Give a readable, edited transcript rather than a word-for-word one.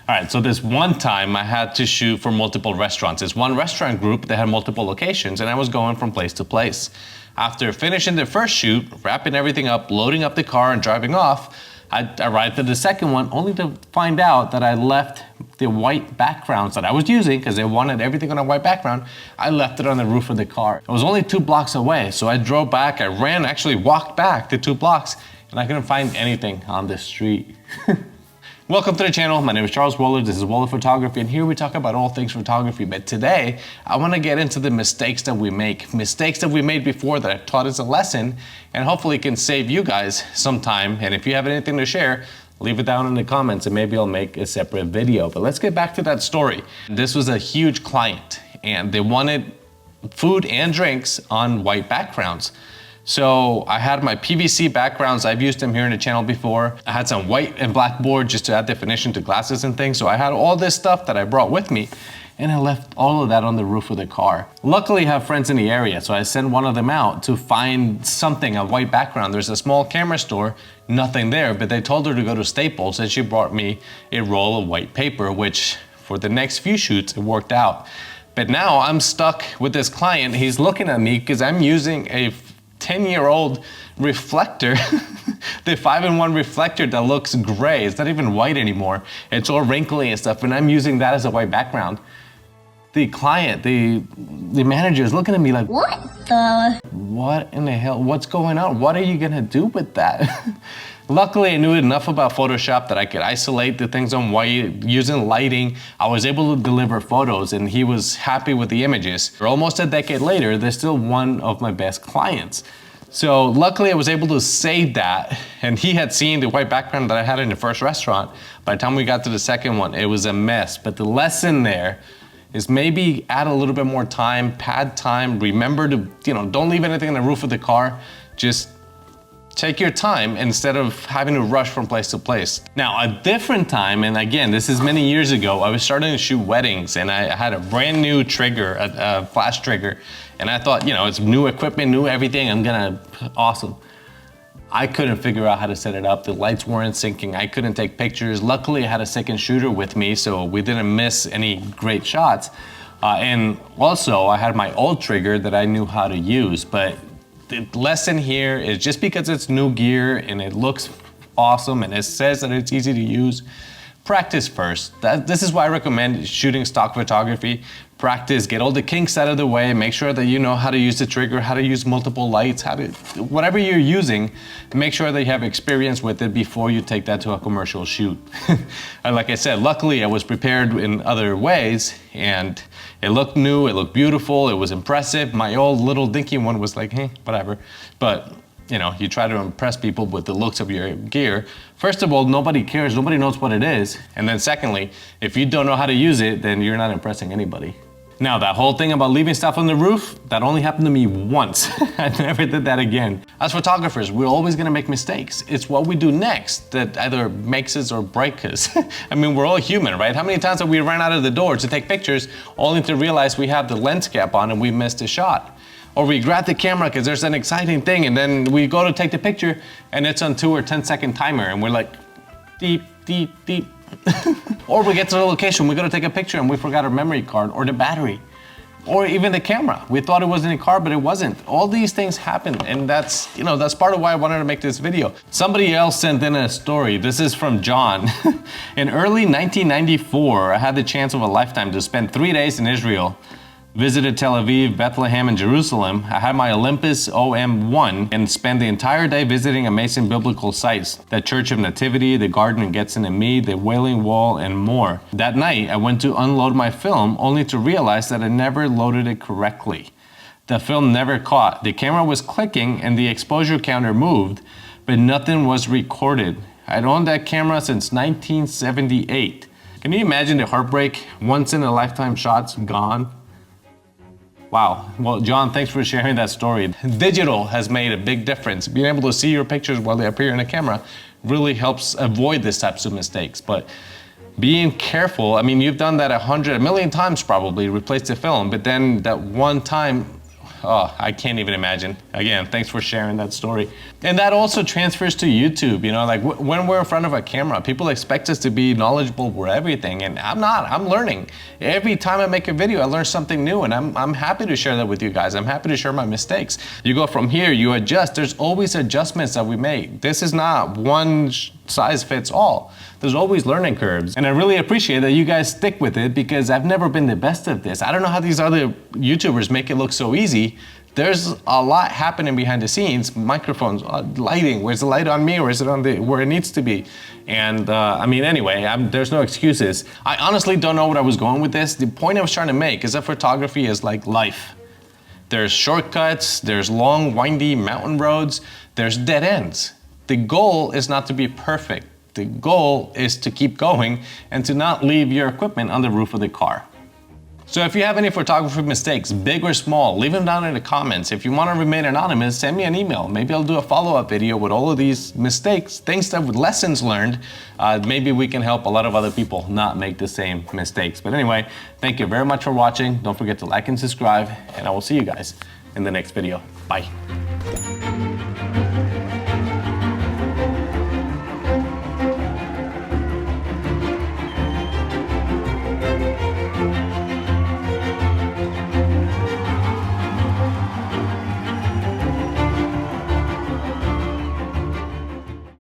All right, so this one time I had to shoot for multiple restaurants. It's one restaurant group that had multiple locations, and I was going from place to place. After finishing the first shoot, wrapping everything up, loading up the car and driving off, I arrived at the second one only to find out that I left the white backgrounds that I was using, because they wanted everything on a white background, I left it on the roof of the car. It was only 2 blocks away, so I drove back, I ran, actually walked back the 2 blocks, and I couldn't find anything on the street. Welcome to the channel. My name is Charles Wollertz. This is Wollertz Photography, and here we talk about all things photography. But today, I want to get into the mistakes that we make. Mistakes that we made before that I've taught as a lesson, and hopefully can save you guys some time. And if you have anything to share, leave it down in the comments, and maybe I'll make a separate video. But let's get back to that story. This was a huge client, and they wanted food and drinks on white backgrounds. So I had my PVC backgrounds. I've used them here in the channel before. I had some white and black board just to add definition to glasses and things. So I had all this stuff that I brought with me, and I left all of that on the roof of the car. Luckily, I have friends in the area, so I sent one of them out to find something, a white background. There's a small camera store, nothing there, but they told her to go to Staples, and she brought me a roll of white paper, which for the next few shoots, it worked out. But now I'm stuck with this client. He's looking at me because I'm using a 10-year-old reflector, the 5-in-1 reflector that looks gray. It's not even white anymore. It's all wrinkly and stuff, and I'm using that as a white background. The client, the manager is looking at me like, what in the hell, what's going on? What are you gonna do with that? Luckily, I knew enough about Photoshop that I could isolate the things on white using lighting. I was able to deliver photos, and he was happy with the images. Almost a decade later, they're still one of my best clients. So luckily, I was able to save that, and he had seen the white background that I had in the first restaurant. By the time we got to the second one, it was a mess. But the lesson there is maybe add a little bit more time, pad time, remember to, don't leave anything on the roof of the car. Just take your time instead of having to rush from place to place. Now, a different time, and again, this is many years ago, I was starting to shoot weddings, and I had a brand new trigger, a flash trigger, and I thought, it's new equipment, new everything, awesome. I couldn't figure out how to set it up. The lights weren't syncing. I couldn't take pictures. Luckily, I had a second shooter with me, so we didn't miss any great shots. And also, I had my old trigger that I knew how to use, but the lesson here is just because it's new gear and it looks awesome and it says that it's easy to use, practice first. This is why I recommend shooting stock photography. Practice, get all the kinks out of the way, make sure that you know how to use the trigger, how to use multiple lights, whatever you're using, make sure that you have experience with it before you take that to a commercial shoot. And like I said, luckily I was prepared in other ways, and it looked new, it looked beautiful, it was impressive. My old little dinky one was like, hey, whatever. But you try to impress people with the looks of your gear. First of all, nobody cares, nobody knows what it is. And then secondly, if you don't know how to use it, then you're not impressing anybody. Now, that whole thing about leaving stuff on the roof, that only happened to me once. I never did that again. As photographers, we're always gonna make mistakes. It's what we do next that either makes us or breaks us. I mean, we're all human, right? How many times have we ran out of the door to take pictures only to realize we have the lens cap on and we missed a shot? Or we grab the camera because there's an exciting thing, and then we go to take the picture and it's on 2 or 10-second timer, and we're like, deep, deep, deep. Or we get to the location, we go to take a picture and we forgot our memory card or the battery, or even the camera. We thought it was in the car, but it wasn't. All these things happen, and that's part of why I wanted to make this video. Somebody else sent in a story. This is from John. In early 1994, I had the chance of a lifetime to spend 3 days in Israel. Visited Tel Aviv, Bethlehem, and Jerusalem. I had my Olympus OM1 and spent the entire day visiting amazing biblical sites. The Church of Nativity, the Garden of Gethsemane, the Wailing Wall, and more. That night, I went to unload my film only to realize that I never loaded it correctly. The film never caught. The camera was clicking and the exposure counter moved, but nothing was recorded. I'd owned that camera since 1978. Can you imagine the heartbreak? Once in a lifetime shots gone. Wow. Well, John, thanks for sharing that story. Digital has made a big difference. Being able to see your pictures while they appear in a camera really helps avoid these types of mistakes. But being careful, I mean, you've done that a million times probably, replaced the film, but then that one time, Oh, I can't even imagine. Again, thanks for sharing that story. And that also transfers to YouTube, you know, like when we're in front of a camera, people expect us to be knowledgeable for everything, and I'm not. I'm learning. Every time I make a video, I learn something new, and I'm happy to share that with you guys. I'm happy to share my mistakes. You go from here, you adjust. There's always adjustments that we make. This is not one size fits all. There's always learning curves. And I really appreciate that you guys stick with it, because I've never been the best at this. I don't know how these other YouTubers make it look so easy. There's a lot happening behind the scenes. Microphones, lighting, where's the light on me, or is it on where it needs to be? And I mean, anyway, there's no excuses. I honestly don't know what I was going with this. The point I was trying to make is that photography is like life. There's shortcuts, there's long, windy mountain roads, there's dead ends. The goal is not to be perfect. The goal is to keep going and to not leave your equipment on the roof of the car. So if you have any photography mistakes, big or small, leave them down in the comments. If you want to remain anonymous, send me an email. Maybe I'll do a follow-up video with all of these mistakes, things that with lessons learned. Maybe we can help a lot of other people not make the same mistakes. But anyway, thank you very much for watching. Don't forget to like and subscribe, and I will see you guys in the next video. Bye.